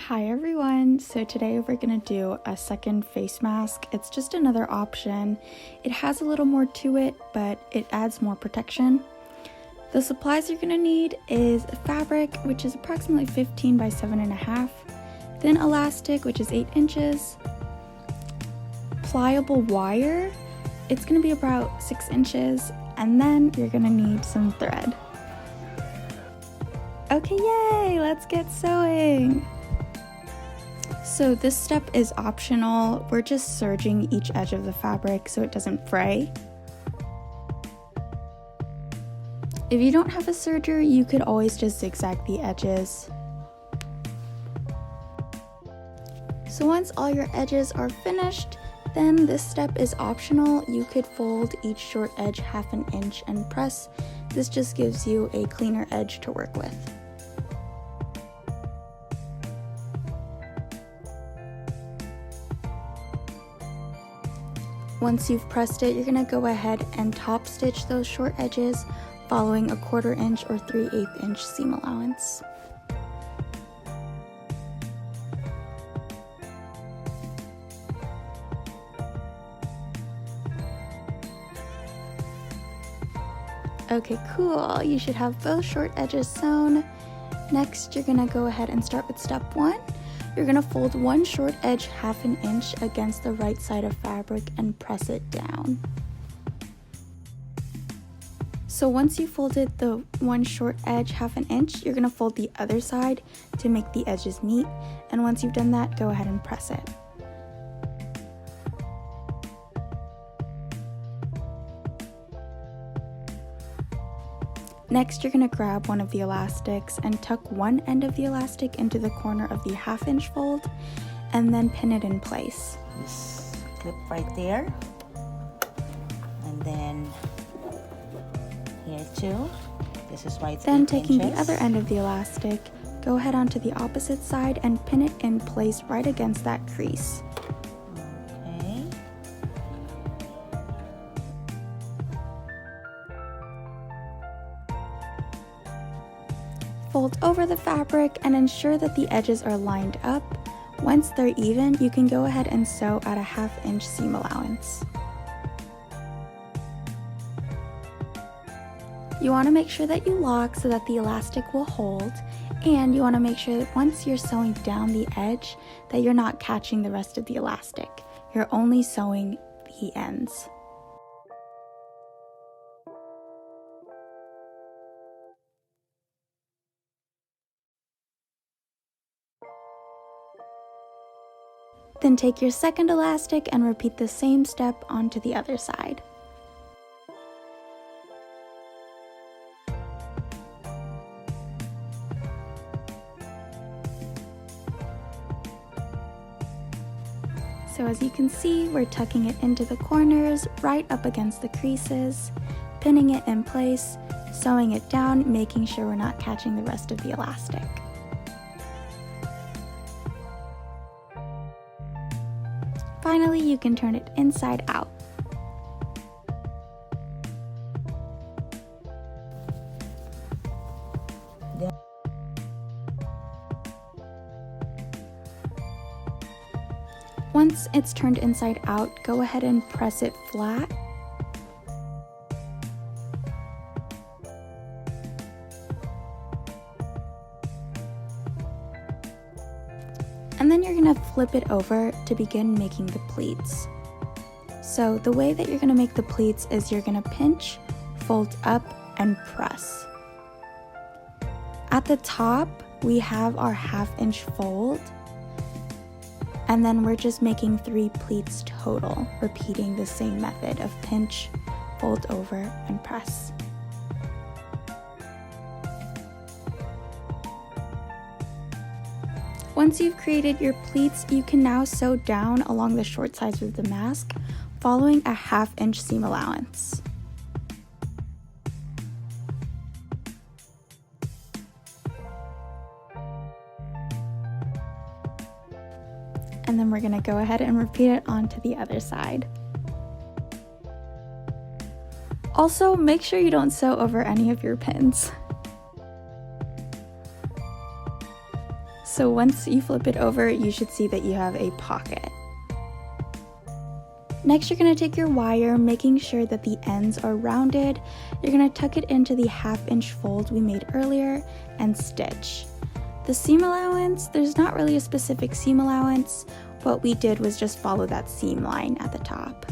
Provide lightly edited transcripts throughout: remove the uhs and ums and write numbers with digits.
Hi everyone! So today we're going to do a second face mask. It's just another option. It has a little more to it, but it adds more protection. The supplies you're going to need is fabric, which is approximately 15 by 7.5, thin elastic, which is 8 inches, pliable wire, it's going to be about 6 inches, and then you're going to need some thread. Okay, yay! Let's get sewing! So this step is optional. We're just serging each edge of the fabric so it doesn't fray. If you don't have a serger, you could always just zigzag the edges. So once all your edges are finished, then this step is optional. You could fold each short edge 1/2 inch and press. This just gives you a cleaner edge to work with. Once you've pressed it, you're going to go ahead and top stitch those short edges, following a 1/4 inch or 3/8 inch seam allowance. Okay, cool. You should have both short edges sewn. Next, you're going to go ahead and start with step 1. You're going to fold one short edge 1/2 inch against the right side of fabric and press it down. So once you folded the one short edge 1/2 inch, you're going to fold the other side to make the edges meet, and once you've done that, go ahead and press it. Next, you're going to grab one of the elastics and tuck one end of the elastic into the corner of the 1/2 inch fold, and then pin it in place. Just clip right there, and then here too. This is why it's 8 Then taking inches. the other end of the elastic, go ahead onto the opposite side and pin it in place right against that crease. Okay. Fold over the fabric and ensure that the edges are lined up. Once they're even, you can go ahead and sew at a 1/2 inch seam allowance. You want to make sure that you lock so that the elastic will hold, and you want to make sure that once you're sewing down the edge that you're not catching the rest of the elastic. You're only sewing the ends. Then take your second elastic and repeat the same step onto the other side. So as you can see, we're tucking it into the corners, right up against the creases, pinning it in place, sewing it down, making sure we're not catching the rest of the elastic. Finally, you can turn it inside out. Once it's turned inside out, go ahead and press it flat. And then you're going to flip it over to begin making the pleats. So the way that you're going to make the pleats is you're going to pinch, fold up, and press. At the top, we have our 1/2 inch fold, and then we're just making 3 pleats total, repeating the same method of pinch, fold over, and press. Once you've created your pleats, you can now sew down along the short sides of the mask, following a 1/2 inch seam allowance. And then we're going to go ahead and repeat it onto the other side. Also, make sure you don't sew over any of your pins. So once you flip it over, you should see that you have a pocket. Next, you're going to take your wire, making sure that the ends are rounded. You're going to tuck it into the 1/2 inch fold we made earlier and stitch. The seam allowance, there's not really a specific seam allowance. What we did was just follow that seam line at the top.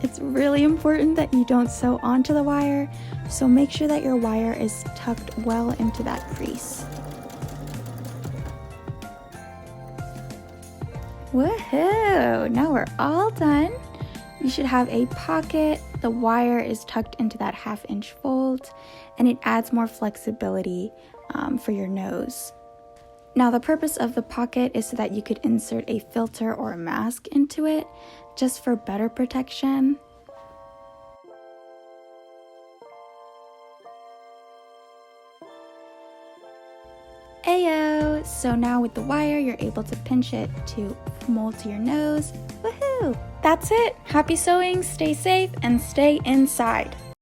It's really important that you don't sew onto the wire, so make sure that your wire is tucked well into that crease. Woohoo! Now we're all done. You should have a pocket, the wire is tucked into that 1/2 inch fold, and it adds more flexibility for your nose. Now the purpose of the pocket is so that you could insert a filter or a mask into it, just for better protection. Ayo! So now with the wire, you're able to pinch it to mold to your nose. Woohoo! That's it! Happy sewing, stay safe, and stay inside!